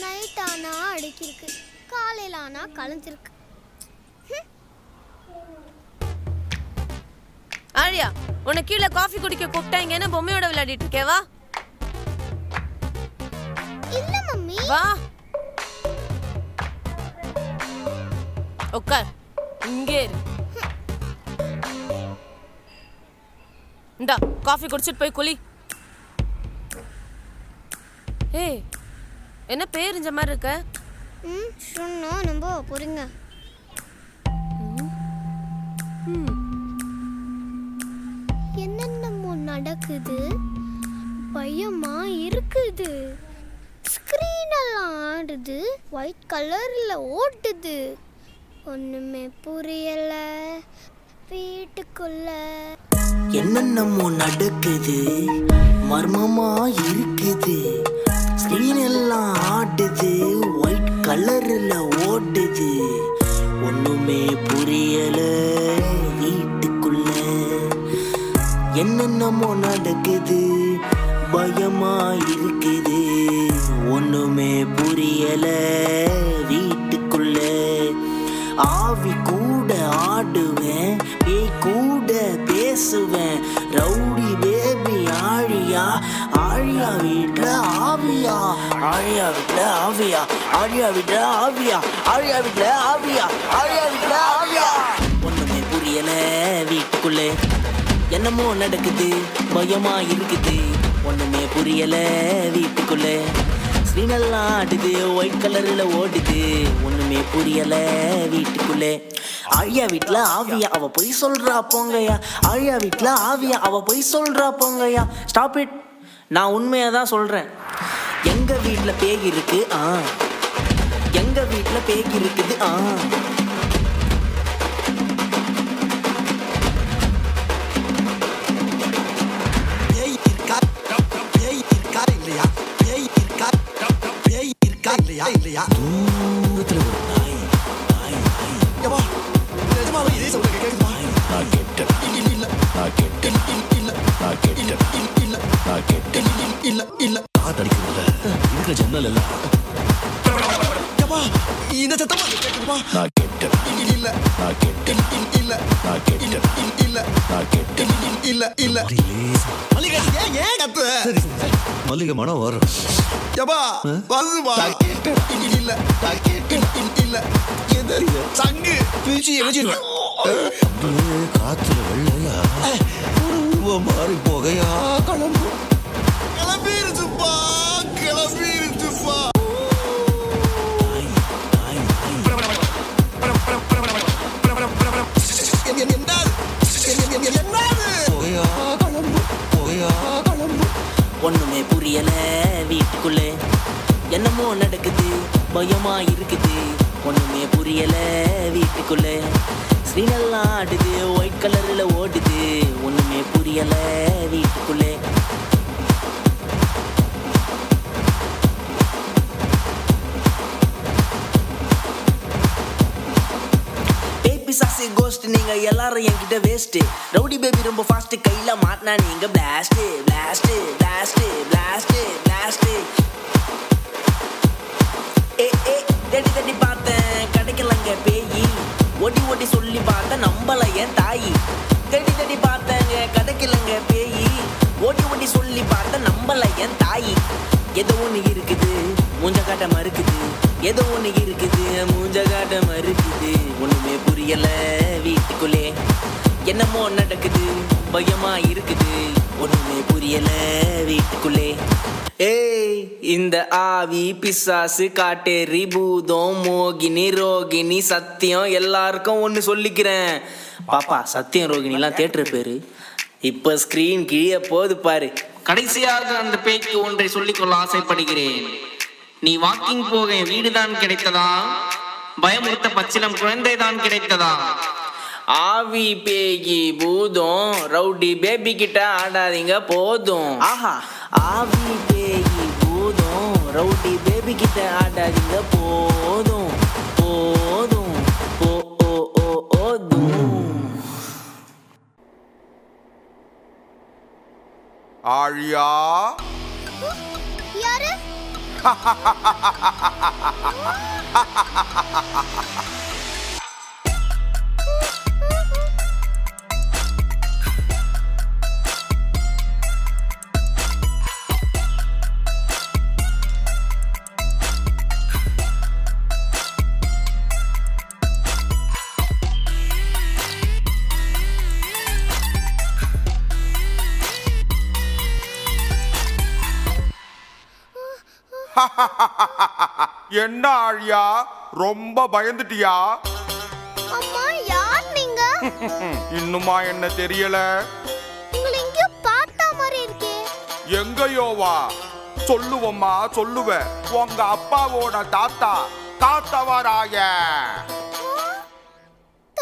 Night ஆனா அடிக்கிருக்கு, காலையில் ஆனா கலைஞ்சிருக்கு. ஆழியா, உன்னை கீழே காஃபி குடிக்க கூப்பிட்டா இங்க என்ன பொம்மையோட விளையாடிட்டு இருக்கேவா? இல்ல மம்மி. வா உட்கார், இங்கே இரு. இந்தா காஃபி குடிச்சிட்டு போய் குளி. ஏய், என்ன பேரிஞ்ச மாதிரி இருக்க? சொன்னா நம்ப போறீங்க. என்னென்னமோ நடக்குது, பயமா இருக்குது. ஸ்கிரீன் எல்லாம் ஆடுது, ஒயிட் கலர்ல ஓடுது. ஒண்ணுமே புரியல. வீட்டுக்குள்ள என்னென்னமோ நடக்குது, மர்மமா இருக்குது. ஸ்கிரீன் எல்லாம் ஆடுது, ஒயிட் கலர்ல ஓடுது. ஒண்ணுமே புரியல. வீட்டுக்குள்ள என்னென்னமோ நடக்குது, பயமா இருக்குது. ஒண்ணுமே புரியல. வீட்டுக்குள்ள ஆவி கூட ஆடுவேன், பேய் கூட பேசுவேன். ரவுடி பேபி ஆழியா, ஆழியா வீட்டுல ஆவியா, ஆழியா வீட்டுல ஆவியா, ஆழியா வீட்டுல ஆவியா, ஆழியா வீட்டுல ஆவியா, ஆழியா வீட்டுல ஆவியா. ஒண்ணுமே புரியல. வீட்டுக்குள்ள என்னமோ நடக்குது, பயமா இருக்குது. ஒண்ணுமே புரியல. வீட்டுக்குள்ள ஸ்கிரீனெல்லாம் ஆடுது, ஒயிட் கலர்ல ஓடுது. ஒண்ணுமே புரியல. வீட்டுக்குள்ளே ஆழியா வீட்டுல ஆவியா, அவ பொய் சொல்றா போங்கய்யா. ஆழியா வீட்டுல ஆவியா, அவ பொய் சொல்றா போங்கய்யா. ஸ்டாப் இட், நான் உண்மையா தான் சொல்றேன். எங்க வீட்டுல பேய் இருக்கு, எங்க வீட்டுல பேய் இருக்குது. இல்லையா தூரத்துல ஒரு நாய், நாய், நாய். யப்பா, நிஜமாவே இதே சொல்றீங்க, கேக்குமா? நான் கேட்டேன். இல்ல நான் கேட்டேன். இல்ல நான் கேட்டேன். இல்ல நான் கேட்டேன். இல்ல இல்ல காத்து அடிக்குதுல, இருக்கிற ஜன்னல் எல்லாம். யப்பா, இந்த சத்தமா கேக்குமா? நான் கேட்டேன். இல்ல நான் கேட்டேன். இல்ல நான் கேட்டேன். இல்ல நான் கேட்டேன். இல்ல இல்ல மல்லிகை ஏன் கத்து? மல்லிகை மனம் வரும். யப்பா வந்துமா? இல்ல நான் கேட்டேன். இல்ல எது சங்கு பீச்சி எரிஞ்சிருவேன். காத்துல வெள்ளையா ஒரு மாறி போகையா கிளம்பு. கிளம்பிருச்சுப்பா, கிளம்பிருச்சுப்பா. ஒண்ணுமே புரியல. வீட்டுக்குள்ளே என்னமோ நடக்குது, பயமா இருக்குது. ஒண்ணுமே புரியல. வீட்டுக்குள்ளே ஸ்கிரீனெல்லாம் ஆடுது, ஒயிட் கலர்ல ஓடுது. ஒண்ணுமே புரியல. வீட்டுக்குள்ளே பிசாசு கோஸ்ட், நீங்க எல்லாரும் என்கிட்ட வேஸ்ட். ரவுடி பேபி ரொம்ப ஃபாஸ்ட், கையில மாட்டினா நீங்க blast blast blast blast blast. ஏ ஏ தேடி தேடி பார்த்தேன், கிடைக்கலங்க பேயி. ஓடி ஓடி சொல்லி பார்த்தேன், நம்பல என் தாயி. தேடி தேடி பார்த்தேங்க, கிடைக்கலங்க பேயி. ஓடி ஓடி சொல்லி பார்த்தேன், நம்பல என் தாயி. ஏதோ ஒண்ணு இருக்குது, மூஞ்ச காட்ட மறுக்குது. ஏதோ ஒண்ணு இருக்குது, மூஞ்ச காட்ட மறுக்குது. ஒண்ணுமே புரியல. வீட்டுக்குள்ளே என்னமோ நடக்குது, பயமா இருக்குது. ஒண்ணுமே புரியல. வீட்டுக்குள்ளே ஏய், இந்த ஆவி பிசாசு காட்டேரி பூதம் மோகினி ரோகிணி சத்தியம் எல்லாருக்கும் ஒண்ணு சொல்லிக்கிறேன். பாப்பா, சத்தியம் ரோகிணிலாம் தியேட்டர் பேரு. இப்ப ஸ்கிரீன் கீழே போது பாரு. கடைசியாக அந்த பேய்க்கு ஒன்றை சொல்லிக்கொள்ள ஆசைப்படுகிறேன். நீ வாக்கிங் போக வீடுதான் கிடைத்ததா, பயமுறுத்த பச்சிலம் குழந்தைதான் கிடைத்ததா? ஆவி பேகி பூதம் ரவுடி பேபி கிட்ட ஆடாதீங்க போதும். ஆஹா, ஆவி பேகி பூதம் ரவுடி பேபி கிட்ட ஆடாதீங்க போதும் போதும். ஓ ஓ ஓ ஆழியா? யாரு? என்ன ஆழியா, ரொம்ப பயந்துட்டியா? அம்மா யார் நீங்க? இன்னுமா என்ன தெரியல? உங்களை எங்கேயோ பார்த்த மாதிரி இருக்கே. எங்கயோவா? சொல்லுவம்மா சொல்லுவேன். உங்க அப்பாவோட தாத்தா காத்தவராய.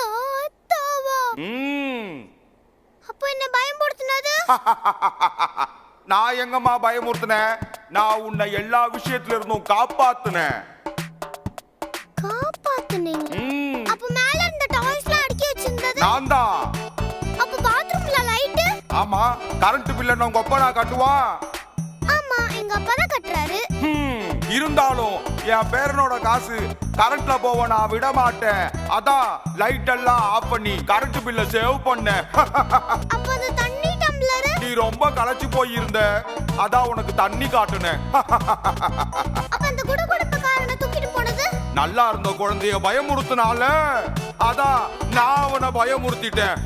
தாத்தாவா? அப்போ என்ன பயமுறுத்துனது? நான் எங்கம்மா பயமுறுத்தினேன்? நான் உன்னை எல்லா விஷயத்துல இருந்தும் காப்பாத்துனேன். காப்பாத்துனீங்க? அப்ப மேல இருந்த டாய்ஸ்லாம் அடுக்கி வச்சிருந்தது நான் தான். அப்ப பாத்ரூம்ல லைட்? ஆமா, கரண்ட் பில்ல உங்க அப்பா நான் கட்டுவான். ஆமா, எங்க அப்பா தான் கட்டுறாரு. இருந்தாலும் என் பேரனோட காசு கரண்ட்ல போக நான் விட மாட்டேன். அதான் லைட் எல்லாம் ஆஃப் பண்ணி கரண்ட் பில்ல சேவ் பண்ணேன். அப்ப அந்த தண்ணி டம்ளர்? நீ ரொம்ப களைச்சு போயிருந்த, அதான் உனக்கு தண்ணி காட்டுனேன். அப்ப அந்த குடுகுடுப்புக்காரனை தூக்கிட்டு போனது? நல்லா இருந்த குழந்தைய பயமுறுத்தினால, அதான் நான் அவனை பயமுறுத்திட்டேன்.